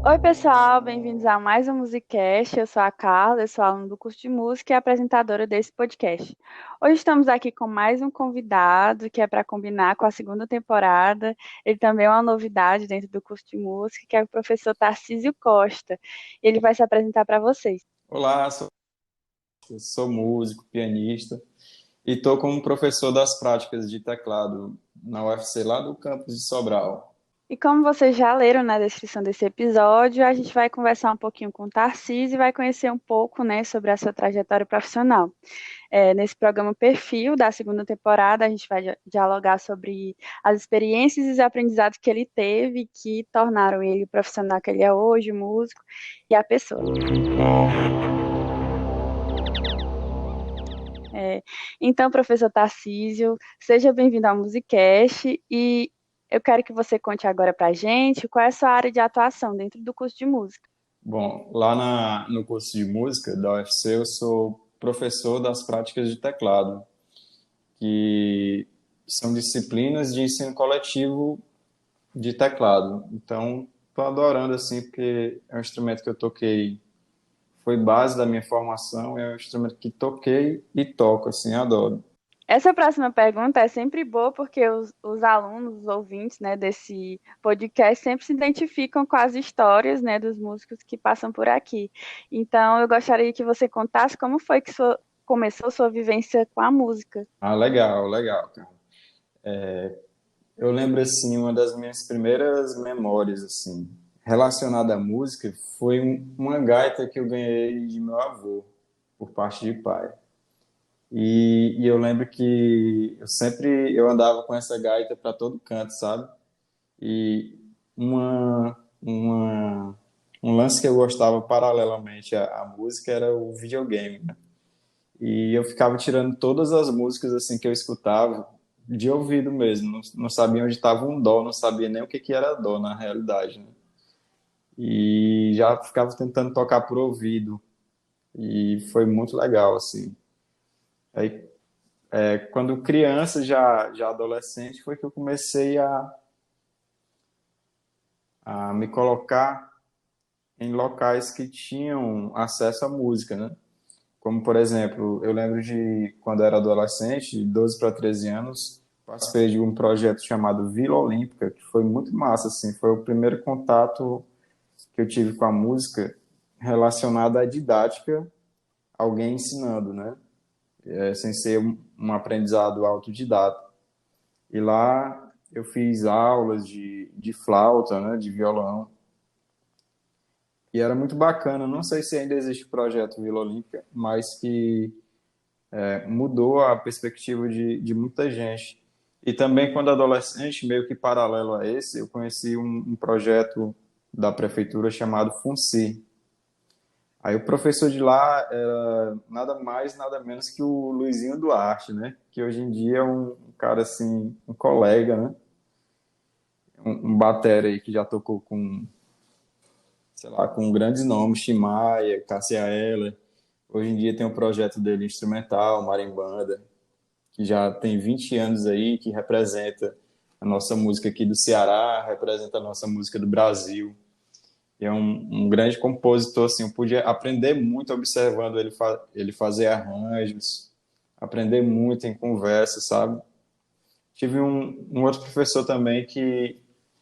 Oi, pessoal, bem-vindos a mais um Musicast. Eu sou a Carla, eu sou aluna do curso de música e apresentadora desse podcast. Hoje estamos aqui com mais um convidado que é para combinar com a segunda temporada. Ele também é uma novidade dentro do curso de música, que é o professor Tarcísio Costa. Ele vai se apresentar para vocês. Olá, sou músico, pianista e estou como professor das práticas de teclado na UFC lá do campus de Sobral. E como vocês já leram na descrição desse episódio, a gente vai conversar um pouquinho com o Tarcísio e vai conhecer um pouco, né, sobre a sua trajetória profissional. Nesse programa Perfil da segunda temporada, a gente vai dialogar sobre as experiências e os aprendizados que ele teve que tornaram ele o profissional que ele é hoje, o músico e a pessoa. É, então, professor Tarcísio, seja bem-vindo ao Musicast e eu quero que você conte agora para a gente qual é a sua área de atuação dentro do curso de música. Bom, lá no curso de música da UFC eu sou professor das práticas de teclado, que são disciplinas de ensino coletivo de teclado. Então, estou adorando assim porque é um instrumento que eu toquei, foi base da minha formação, é um instrumento que toquei e toco assim, adoro. Essa próxima pergunta é sempre boa porque os alunos, os ouvintes, né, desse podcast sempre se identificam com as histórias, né, dos músicos que passam por aqui. Então, eu gostaria que você contasse como foi que começou sua vivência com a música. Ah, legal, legal, cara. Eu lembro assim, uma das minhas primeiras memórias assim, relacionada à música, foi uma gaita que eu ganhei de meu avô, por parte de pai. E eu lembro que eu andava com essa gaita para todo canto, sabe? E uma um lance que eu gostava paralelamente à música era o videogame, né? E eu ficava tirando todas as músicas assim que eu escutava de ouvido mesmo, não sabia onde estava um dó, não sabia nem o que que era dó na realidade, né? E já ficava tentando tocar por ouvido e foi muito legal assim. Aí, quando criança, já adolescente, foi que eu comecei a me colocar em locais que tinham acesso à música, né? Como, por exemplo, eu lembro de quando eu era adolescente, de 12 para 13 anos, participei de um projeto chamado Vila Olímpica, que foi muito massa, assim, foi o primeiro contato que eu tive com a música relacionada à didática, alguém ensinando, né? Sem ser um aprendizado autodidata. E lá eu fiz aulas de flauta, né? De violão. E era muito bacana. Não sei se ainda existe o projeto Vila Olímpica, mas que mudou a perspectiva de muita gente. E também, quando adolescente, meio que paralelo a esse, eu conheci um projeto da prefeitura chamado FUNCI. Aí o professor de lá era nada mais, nada menos que o Luizinho Duarte, né? Que hoje em dia é um cara assim, um colega, né? Um batera aí que já tocou com, sei lá, com grandes nomes, Tim Maia, Cássia Eller. Hoje em dia tem um projeto dele instrumental, Marimbanda, que já tem 20 anos aí, que representa a nossa música aqui do Ceará, representa a nossa música do Brasil. E é um grande compositor, assim, eu pude aprender muito observando ele fazer arranjos, aprender muito em conversa, sabe? Tive um outro professor também que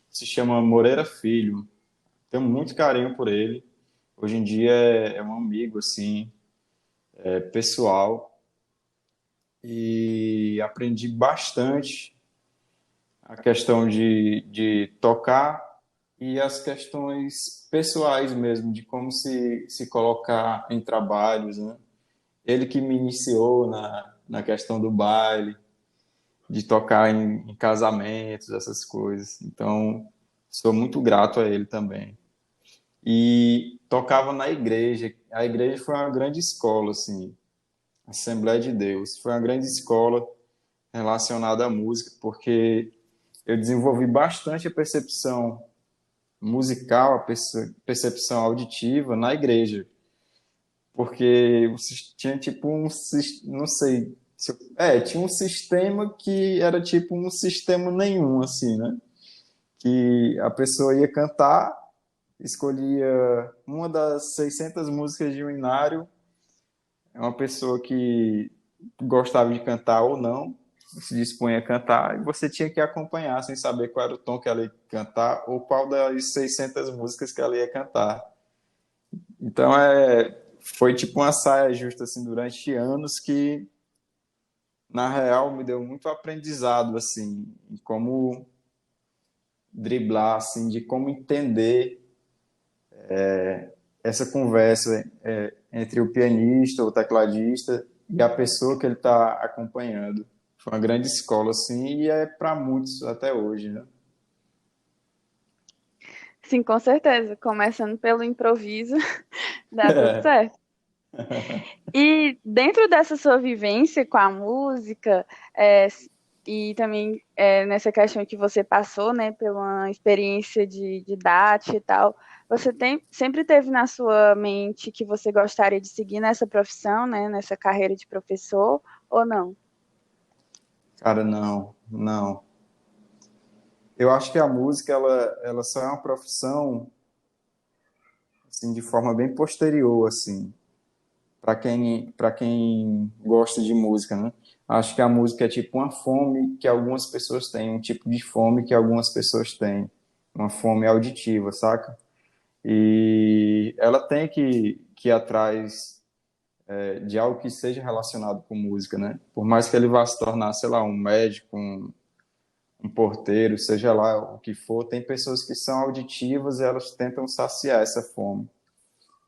se chama Moreira Filho, tenho muito carinho por ele. Hoje em dia é um amigo, assim, pessoal, e aprendi bastante a questão de tocar e as questões pessoais mesmo, de como se colocar em trabalhos, né? Ele que me iniciou na questão do baile, de tocar em casamentos, essas coisas. Então, sou muito grato a ele também. E tocava na igreja. A igreja foi uma grande escola, assim, Assembleia de Deus. Foi uma grande escola relacionada à música, porque eu desenvolvi bastante a percepção musical, a percepção auditiva na igreja, porque tinha tipo não sei, tinha um sistema que era tipo um sistema nenhum, assim, né? Que a pessoa ia cantar escolhia uma das 600 músicas de um inário, é uma pessoa que gostava de cantar ou não, se dispunha a cantar, e você tinha que acompanhar sem saber qual era o tom que ela ia cantar ou qual das 600 músicas que ela ia cantar. Então foi tipo uma saia justa assim durante anos que na real me deu muito aprendizado assim, em como driblar assim, de como entender essa conversa entre o pianista, o tecladista e a pessoa que ele está acompanhando. Foi uma grande escola, assim, e é para muitos até hoje, né? Sim, com certeza. Começando pelo improviso, dá tudo certo. E dentro dessa sua vivência com a música, e também nessa questão que você passou, né, pela experiência de didática e tal, você sempre teve na sua mente que você gostaria de seguir nessa profissão, né, nessa carreira de professor, ou não? Cara, não, não. Eu acho que a música, ela só é uma profissão, assim, de forma bem posterior, assim, para quem gosta de música, né? Acho que a música é tipo uma fome que algumas pessoas têm, um tipo de fome que algumas pessoas têm, uma fome auditiva, saca? E ela tem que ir atrás de algo que seja relacionado com música, né? Por mais que ele vá se tornar, sei lá, um médico, um porteiro, seja lá o que for, tem pessoas que são auditivas e elas tentam saciar essa fome.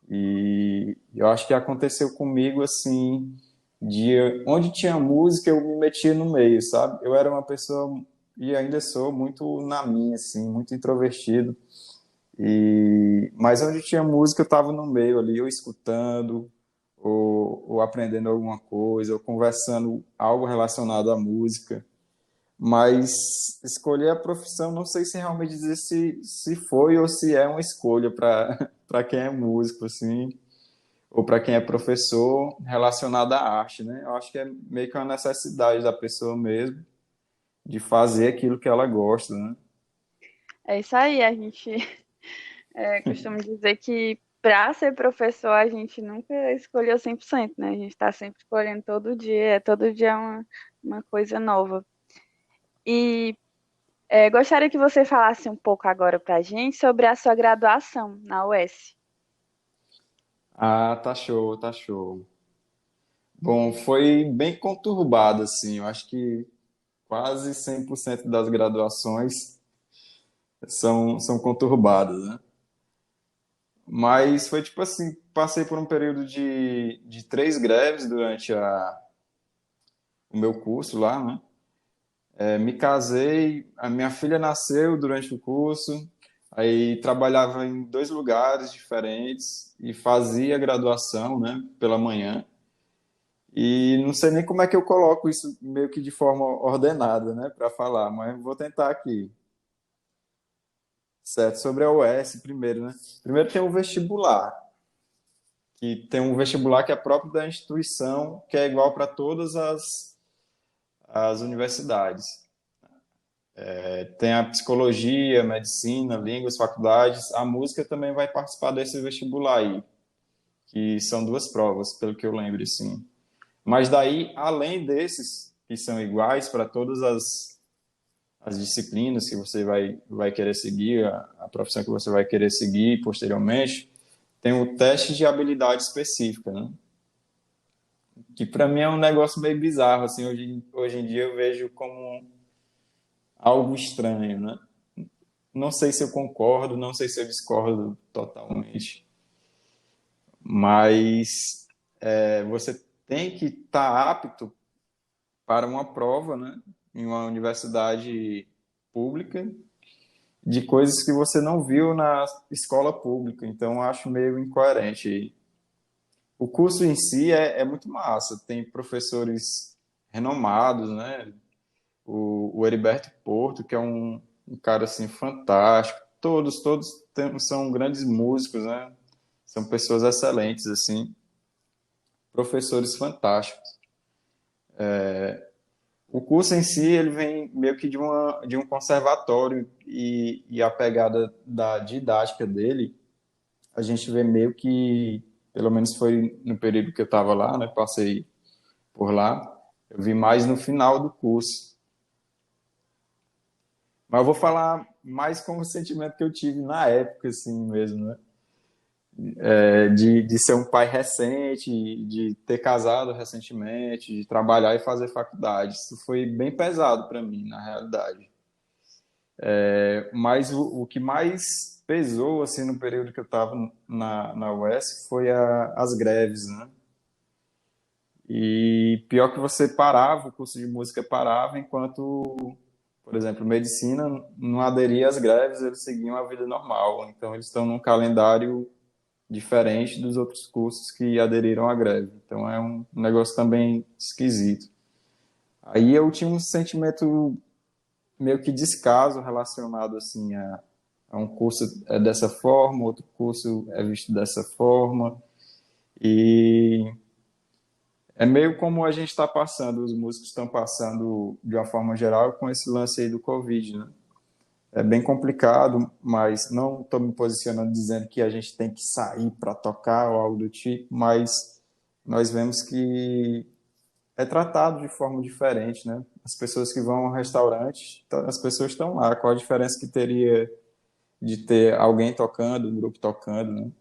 E eu acho que aconteceu comigo assim, de onde tinha música eu me metia no meio, sabe? Eu era uma pessoa e ainda sou muito na minha assim, muito introvertido. Mas onde tinha música eu estava no meio ali, ou escutando, ou aprendendo alguma coisa, ou conversando algo relacionado à música. Mas escolher a profissão, não sei se realmente dizer se foi ou se é uma escolha para para quem é músico, assim, ou para quem é professor relacionado à arte, né? Eu acho que é meio que uma necessidade da pessoa mesmo de fazer aquilo que ela gosta, né? É isso aí, a gente costuma dizer que para ser professor a gente nunca escolheu 100%, né? A gente está sempre escolhendo todo dia é uma coisa nova. E gostaria que você falasse um pouco agora para a gente sobre a sua graduação na UES. Ah, tá show, tá show. Bom, foi bem conturbado, assim. Eu acho que quase 100% das graduações são conturbadas, né? Mas foi tipo assim, passei por um período de 3 greves durante o meu curso lá, né? Me casei, a minha filha nasceu durante o curso, aí trabalhava em 2 lugares diferentes e fazia graduação, né, pela manhã. E não sei nem como é que eu coloco isso meio que de forma ordenada, né, para falar, mas vou tentar aqui. Certo, sobre a UES primeiro, né? Primeiro tem o vestibular, que tem um vestibular que é próprio da instituição, que é igual para todas as universidades. Tem a psicologia, medicina, línguas, faculdades. A música também vai participar desse vestibular aí, que são 2 provas, pelo que eu lembro, sim. Mas daí, além desses, que são iguais para todas as disciplinas que você vai querer seguir, a profissão que você vai querer seguir posteriormente, tem o teste de habilidade específica, né? Que para mim é um negócio meio bizarro, assim, hoje em dia eu vejo como algo estranho, né? Não sei se eu concordo, não sei se eu discordo totalmente, mas você tem que estar apto para uma prova, né, em uma universidade pública, de coisas que você não viu na escola pública. Então, eu acho meio incoerente. O curso em si é muito massa, tem professores renomados, né? O Heriberto Porto, que é um cara assim fantástico. Todos são grandes músicos, né? São pessoas excelentes assim, professores fantásticos. O curso em si ele vem meio que de um conservatório e a pegada da didática dele a gente vê meio que, pelo menos foi no período que eu estava lá, né? Passei por lá, eu vi mais no final do curso. Mas eu vou falar mais como o sentimento que eu tive na época, assim mesmo, né? De ser um pai recente, de ter casado recentemente, de trabalhar e fazer faculdade. Isso foi bem pesado para mim, na realidade. Mas o que mais pesou assim no período que eu estava na UES foi as greves, né? E pior que você parava, o curso de música parava, enquanto, por exemplo, medicina não aderia às greves, eles seguiam a vida normal. Então, eles estão num calendário diferente dos outros cursos que aderiram à greve. Então, é um negócio também esquisito. Aí eu tinha um sentimento meio que descaso relacionado assim a um curso é dessa forma, outro curso é visto dessa forma. E é meio como a gente está passando, os músicos estão passando de uma forma geral com esse lance aí do Covid, né? É bem complicado, mas não estou me posicionando dizendo que a gente tem que sair para tocar ou algo do tipo, mas nós vemos que é tratado de forma diferente, né? As pessoas que vão ao restaurante, as pessoas estão lá. Qual a diferença que teria de ter alguém tocando, um grupo tocando, né?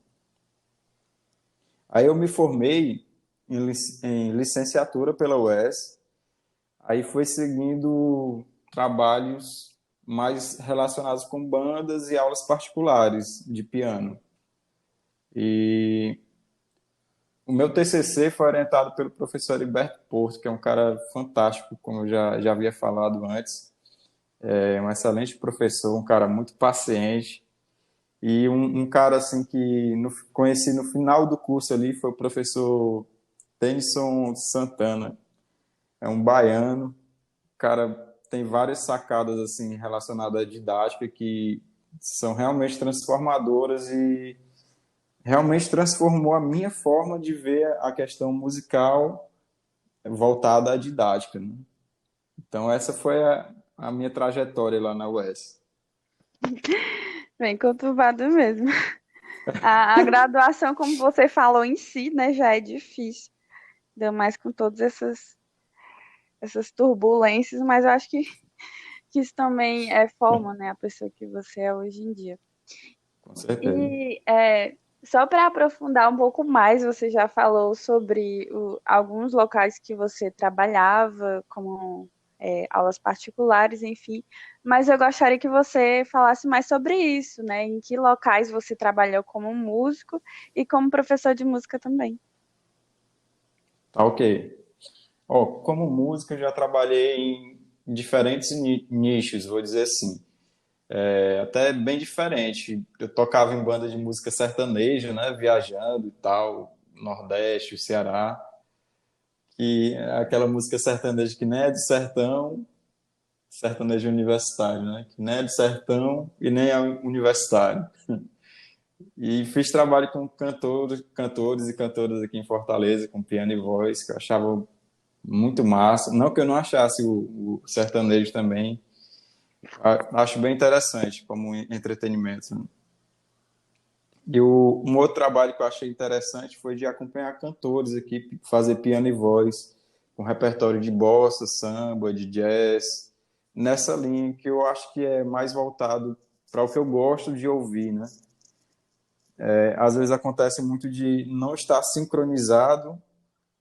Aí eu me formei em licenciatura pela UES. Aí foi seguindo trabalhos mais relacionados com bandas e aulas particulares de piano. E o meu TCC foi orientado pelo professor Heriberto Porto, que é um cara fantástico, como eu já havia falado antes. É um excelente professor, um cara muito paciente. E um cara assim que conheci no final do curso ali foi o professor Tennyson Santana. É um baiano, cara, tem várias sacadas assim relacionadas à didática que são realmente transformadoras e realmente transformou a minha forma de ver a questão musical voltada à didática, né? Então essa foi a minha trajetória lá na UES. Bem conturbado mesmo. A graduação, como você falou em si, né, já é difícil. Ainda mais com todas essas turbulências, mas eu acho que isso também forma, né, a pessoa que você é hoje em dia. Com certeza. E só para aprofundar um pouco mais, você já falou sobre alguns locais que você trabalhava, como aulas particulares, enfim, mas eu gostaria que você falasse mais sobre isso, né? Em que locais você trabalhou como músico e como professor de música também. Tá ok. Ó, como música, eu já trabalhei em diferentes nichos, vou dizer assim. Até bem diferente. Eu tocava em banda de música sertaneja, né? Viajando e tal, Nordeste, o Ceará. E é aquela música sertaneja que nem é de sertão, sertanejo universitário, né? Que nem é de sertão e nem é universitário. E fiz trabalho com cantores e cantoras aqui em Fortaleza, com piano e voz, que eu achava muito massa. Não que eu não achasse o sertanejo também. Acho bem interessante como entretenimento, né? E um outro trabalho que eu achei interessante foi de acompanhar cantores aqui, fazer piano e voz, com repertório de bossa, samba, de jazz, nessa linha que eu acho que é mais voltado para o que eu gosto de ouvir, né? Às vezes acontece muito de não estar sincronizado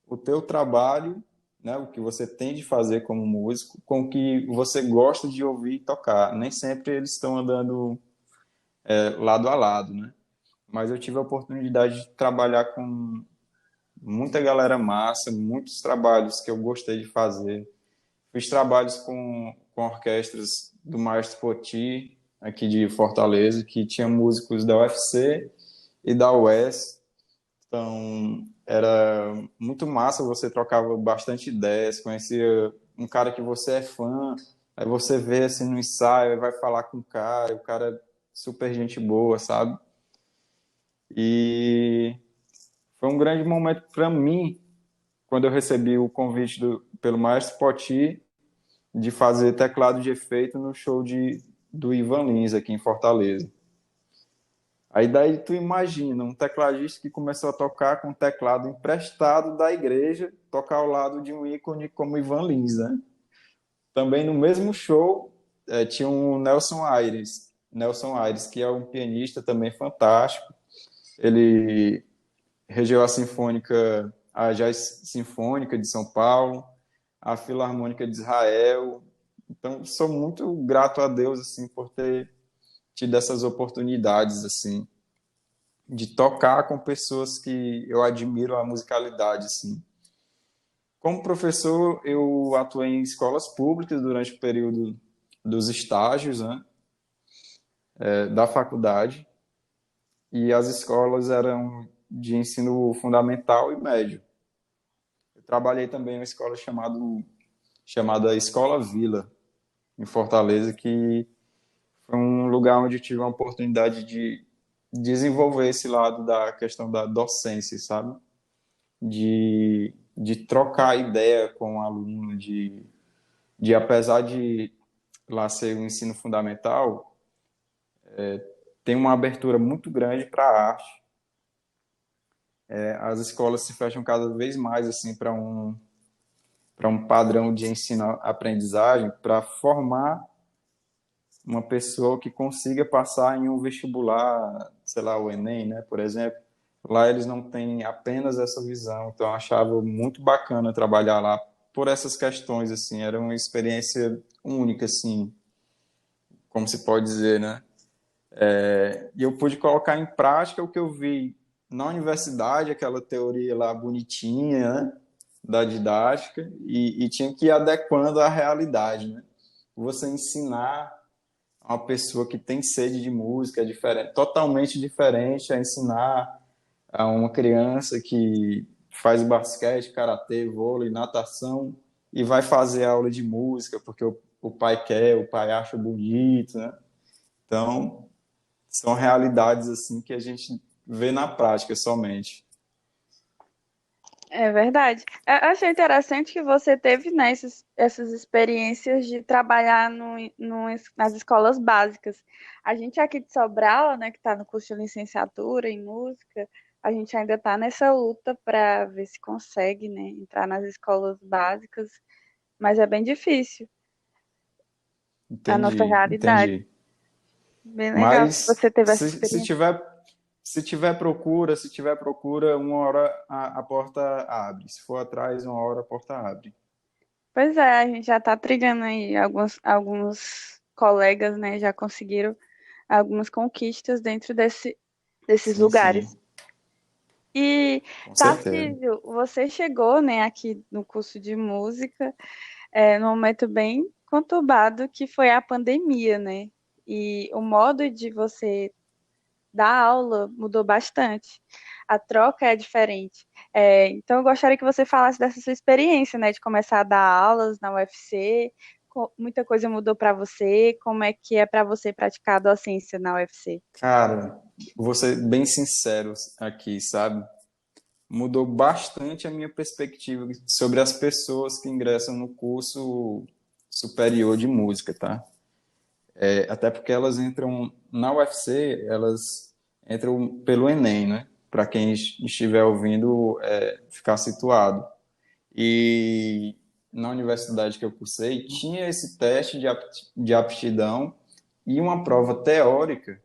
o teu trabalho, né, o que você tem de fazer como músico, com o que você gosta de ouvir e tocar. Nem sempre eles estão andando lado a lado, né? Mas eu tive a oportunidade de trabalhar com muita galera massa, muitos trabalhos que eu gostei de fazer. Fiz trabalhos com orquestras do Maestro Poti, aqui de Fortaleza, que tinha músicos da UFC e da UES. Então, era muito massa, você trocava bastante ideias, conhecia um cara que você é fã, aí você vê assim no ensaio, aí vai falar com o cara é super gente boa, sabe? E foi um grande momento para mim quando eu recebi o convite pelo Maestro Poti de fazer teclado de efeito no show do Ivan Lins aqui em Fortaleza. Aí daí tu imagina um tecladista que começou a tocar com um teclado emprestado da igreja, tocar ao lado de um ícone como Ivan Lins, né? Também no mesmo show tinha um Nelson Aires, que é um pianista também fantástico. Ele regeu a Jazz Sinfônica de São Paulo, a Filarmônica de Israel. Então, sou muito grato a Deus assim por ter tido essas oportunidades assim de tocar com pessoas que eu admiro a musicalidade assim. Como professor, eu atuei em escolas públicas durante o período dos estágios, né, da faculdade, e as escolas eram de ensino fundamental e médio. Eu trabalhei também em uma escola chamada Escola Vila, em Fortaleza, que foi um lugar onde eu tive uma oportunidade de desenvolver esse lado da questão da docência, sabe? De trocar ideia com o aluno, de apesar de lá ser um ensino fundamental, tem uma abertura muito grande para a arte. As escolas se fecham cada vez mais assim para um padrão de ensino-aprendizagem, para formar uma pessoa que consiga passar em um vestibular, sei lá, o Enem, né, por exemplo. Lá eles não têm apenas essa visão, então eu achava muito bacana trabalhar lá por essas questões, assim, era uma experiência única, assim, como se pode dizer, né? E eu pude colocar em prática o que eu vi na universidade, aquela teoria lá bonitinha, né, da didática, e tinha que ir adequando à realidade, né? Você ensinar a uma pessoa que tem sede de música é diferente, totalmente diferente a ensinar a uma criança que faz basquete, karatê, vôlei, natação e vai fazer aula de música porque o pai quer, o pai acha bonito, né? Então, são realidades assim que a gente vê na prática somente. É verdade. Eu achei interessante que você teve, né, essas experiências de trabalhar nas escolas básicas. A gente aqui de Sobral, né, que está no curso de licenciatura em música, a gente ainda está nessa luta para ver se consegue, né, entrar nas escolas básicas, mas é bem difícil a nossa Entendi, realidade. entendi. Bem legal que Mas você teve essa se experiência. tiver procura, uma hora a porta abre. Se for atrás, uma hora a porta abre. Pois é, a gente já está trilhando aí, alguns colegas, né, já conseguiram algumas conquistas dentro desses Sim, lugares. sim, E, com certeza. Tarcísio, você chegou, né, aqui no curso de música, num momento bem conturbado que foi a pandemia, né? E o modo de você dar aula mudou bastante. A troca é diferente. Então, eu gostaria que você falasse dessa sua experiência, né, de começar a dar aulas na UFC. Muita coisa mudou para você. Como é que é para você praticar a docência na UFC? Cara, vou ser bem sincero aqui, sabe? Mudou bastante a minha perspectiva sobre as pessoas que ingressam no curso superior de música, tá? Até porque elas entram na UFC, elas entram pelo Enem, né? Para quem estiver ouvindo, ficar situado. E na universidade que eu cursei, tinha esse teste de aptidão e uma prova teórica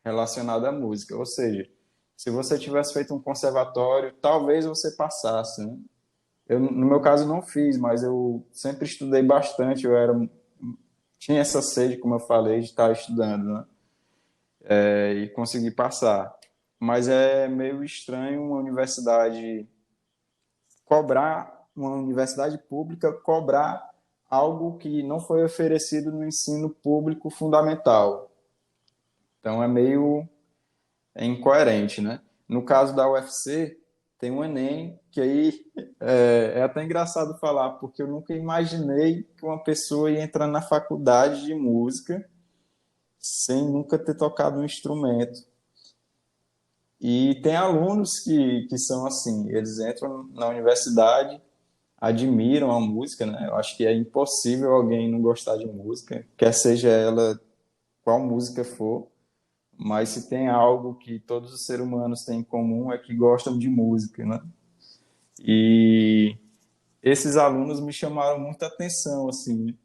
relacionada à música. Ou seja, se você tivesse feito um conservatório, talvez você passasse, né? Eu, no meu caso, não fiz, mas eu sempre estudei bastante. Tinha essa sede, como eu falei, de estar estudando, né? E consegui passar. Mas é meio estranho uma universidade pública cobrar algo que não foi oferecido no ensino público fundamental. Então é meio incoerente, né? No caso da UFC, tem um Enem, que aí é até engraçado falar, porque eu nunca imaginei que uma pessoa ia entrar na faculdade de música sem nunca ter tocado um instrumento. E tem alunos que são assim, eles entram na universidade, admiram a música, né? Eu acho que é impossível alguém não gostar de música, quer seja ela qual música for, mas se tem algo que todos os seres humanos têm em comum é que gostam de música, né? E esses alunos me chamaram muita atenção, assim.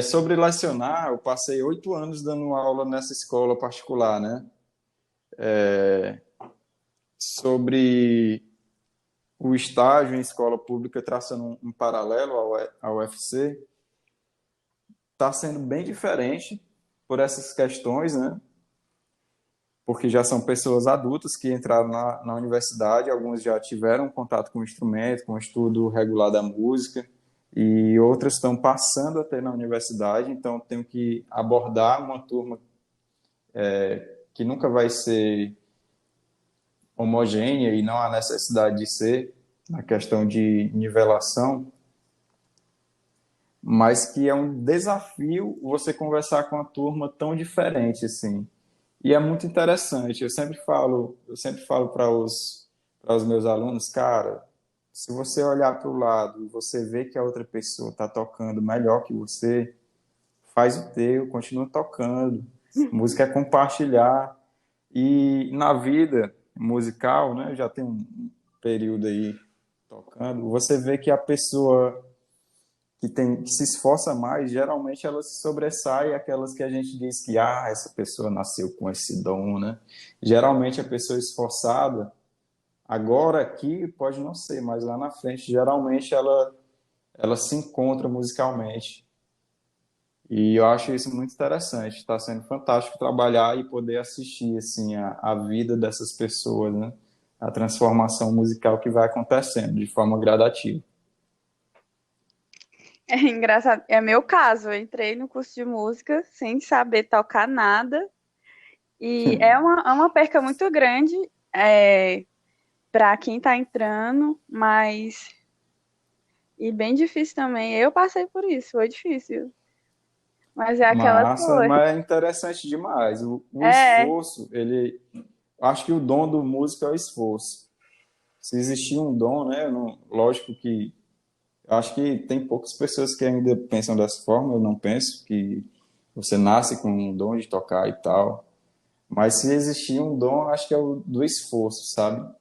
Sobre lecionar, eu passei 8 anos dando aula nessa escola particular, né? Sobre o estágio em escola pública, traçando um paralelo ao UFC, está sendo bem diferente por essas questões, né? Porque já são pessoas adultas que entraram na universidade, alguns já tiveram contato com o instrumento, com o estudo regular da música, e outras estão passando até na universidade, então tenho que abordar uma turma que nunca vai ser homogênea e não há necessidade de ser, na questão de nivelação, mas que é um desafio você conversar com uma turma tão diferente assim. E é muito interessante. Eu sempre falo para os meus alunos, cara, se você olhar para o lado e você vê que a outra pessoa está tocando melhor que você, faz o teu, continua tocando. Música é compartilhar. E na vida musical, né, já tem um período aí tocando, você vê que a pessoa que se esforça mais, geralmente ela se sobressai aquelas que a gente diz que essa pessoa nasceu com esse dom, né? Geralmente a pessoa esforçada, agora aqui pode não ser, mas lá na frente, geralmente ela se encontra musicalmente. E eu acho isso muito interessante. Está sendo fantástico trabalhar e poder assistir assim a vida dessas pessoas, né? A transformação musical que vai acontecendo de forma gradativa. É engraçado. É meu caso. Eu entrei no curso de música sem saber tocar nada. E é uma perca muito grande para quem está entrando, mas. E bem difícil também. Eu passei por isso, foi difícil. Mas é aquela Massa, coisa. mas é interessante demais. O É, esforço, acho que o dom do músico é o esforço. Se existir um dom, né? Lógico que acho que tem poucas pessoas que ainda pensam dessa forma. Eu não penso que você nasce com um dom de tocar e tal. Mas se existir um dom, acho que é o do esforço, sabe?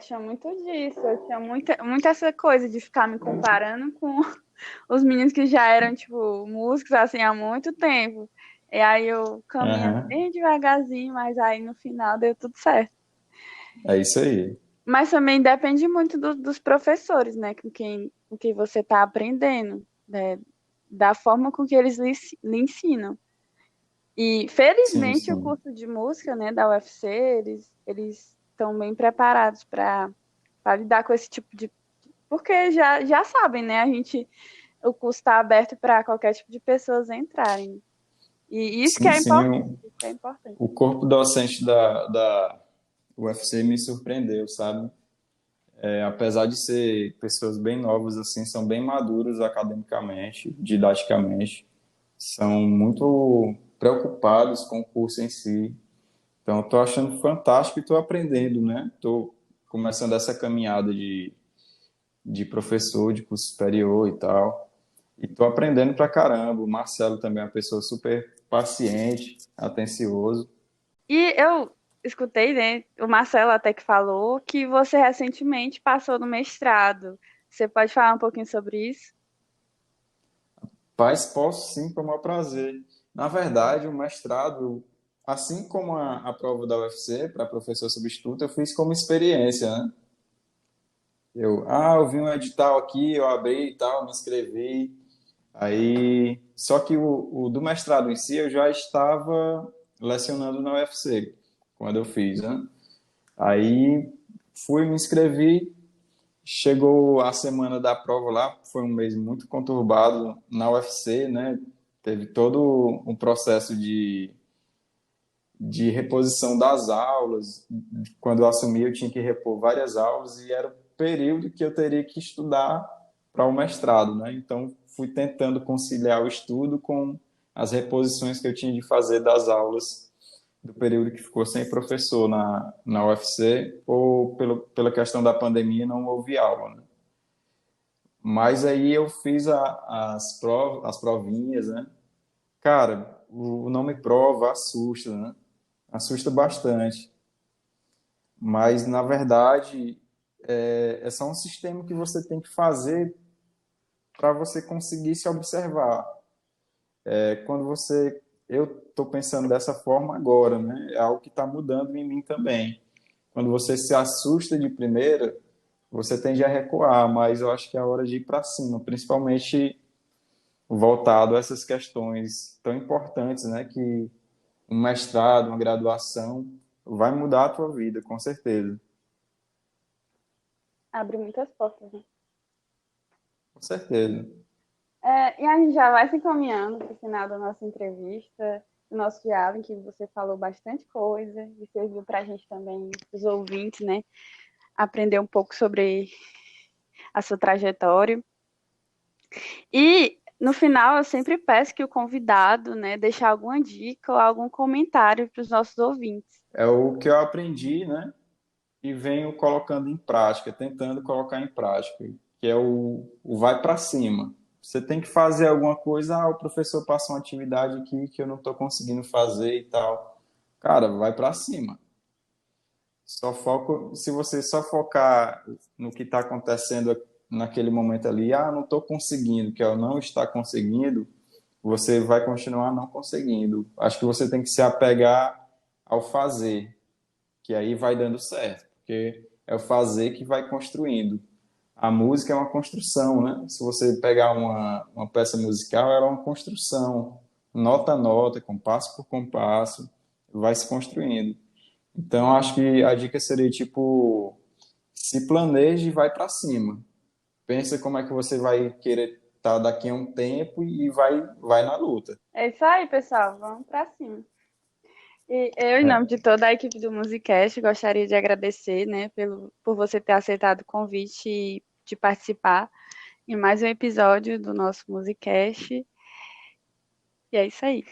tinha muito disso. Eu tinha muita essa coisa de ficar me comparando com os meninos que já eram, tipo, músicos assim há muito tempo. E aí eu caminhando Aham. bem devagarzinho, mas aí no final deu tudo certo. É isso aí. Mas também depende muito dos professores, né? Com quem você está aprendendo, né? Da forma com que eles lhe ensinam. E Sim, felizmente o sim. curso de música, né, da UFC, eles estão bem preparados para lidar com esse tipo de. Porque já sabem, né? O curso está aberto para qualquer tipo de pessoas entrarem. E isso que Sim, é sim. importante. Isso que é importante. O corpo docente da UFC me surpreendeu, sabe? Apesar de ser pessoas bem novas, assim, são bem maduros academicamente, didaticamente, são muito preocupados com o curso em si. Então, estou achando fantástico e estou aprendendo, né? Estou começando essa caminhada de professor, de curso superior e tal. E estou aprendendo pra caramba. O Marcelo também é uma pessoa super paciente, atencioso. E eu escutei, né? O Marcelo até que falou que você recentemente passou no mestrado. Você pode falar um pouquinho sobre isso? Paz, posso sim, com o maior prazer. Na verdade, o mestrado, assim como a prova da UFC para professor substituto, eu fiz como experiência, né? Eu vi um edital aqui, eu abri e tal, me inscrevi. Aí, só que o do mestrado em si, eu já estava lecionando na UFC quando eu fiz, né? Aí fui, me inscrevi, chegou a semana da prova lá, foi um mês muito conturbado na UFC, né? Teve todo um processo de reposição das aulas. Quando eu assumi, eu tinha que repor várias aulas e era o período que eu teria que estudar para o mestrado, né? Então, fui tentando conciliar o estudo com as reposições que eu tinha de fazer das aulas do período que ficou sem professor na UFC, ou pela questão da pandemia não houve aula, né? Mas aí eu fiz as provinhas, né? Cara, o nome prova assusta, né? Assusta bastante. Mas, na verdade, é só um sistema que você tem que fazer para você conseguir se observar. Quando você... Eu estou pensando dessa forma agora, né? É algo que está mudando em mim também. Quando você se assusta de primeira, você tende a recuar, mas eu acho que é a hora de ir para cima, principalmente voltado a essas questões tão importantes, né? Que um mestrado, uma graduação vai mudar a tua vida, com certeza. Abre muitas portas, né? Com certeza. E a gente já vai se encaminhando para o final da nossa entrevista, do nosso diálogo, em que você falou bastante coisa e serviu para a gente também, os ouvintes, né? Aprender um pouco sobre a sua trajetória. E no final eu sempre peço que o convidado, né, deixe alguma dica ou algum comentário para os nossos ouvintes. É o que eu aprendi, né? E venho colocando em prática, tentando colocar em prática, que é o vai para cima. Você tem que fazer alguma coisa, o professor passa uma atividade aqui que eu não estou conseguindo fazer e tal. Cara, vai para cima. Só foco, se você só focar no que está acontecendo naquele momento ali, não estou conseguindo, que é o não está conseguindo, você vai continuar não conseguindo. Acho que você tem que se apegar ao fazer, que aí vai dando certo, porque é o fazer que vai construindo. A música é uma construção, né? Se você pegar uma peça musical, ela é uma construção, nota a nota, compasso por compasso, vai se construindo. Então, acho que a dica seria, tipo, se planeje e vai para cima. Pensa como é que você vai querer estar daqui a um tempo e vai na luta. É isso aí, pessoal. Vamos para cima. E eu, em nome É, de toda a equipe do Musicast, gostaria de agradecer, né, por você ter aceitado o convite e de participar em mais um episódio do nosso Musicast. E é isso aí.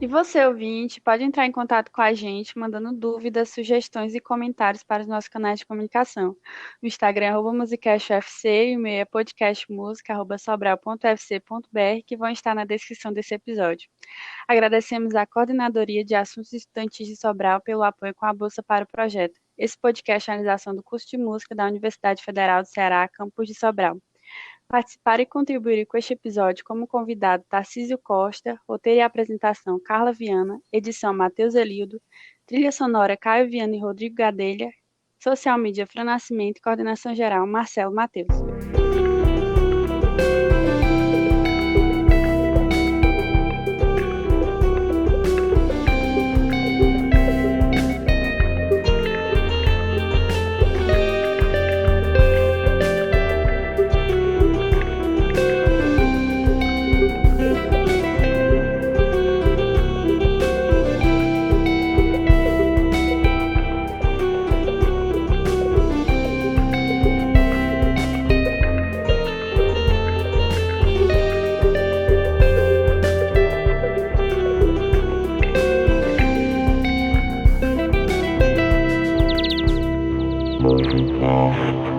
E você, ouvinte, pode entrar em contato com a gente, mandando dúvidas, sugestões e comentários para os nossos canais de comunicação. O Instagram é @musicastufc e o e-mail é podcastmusica@sobral.fc.br, que vão estar na descrição desse episódio. Agradecemos à Coordenadoria de Assuntos Estudantis de Sobral pelo apoio com a Bolsa para o projeto. Esse podcast é a realização do curso de música da Universidade Federal do Ceará, campus de Sobral. Participaram e contribuíram com este episódio como convidado Tarcísio Costa, roteiro e apresentação Carla Viana, edição Matheus Elildo, trilha sonora Caio Viana e Rodrigo Gadelha, social media Fran Nascimento e coordenação geral Marcelo Matheus. Música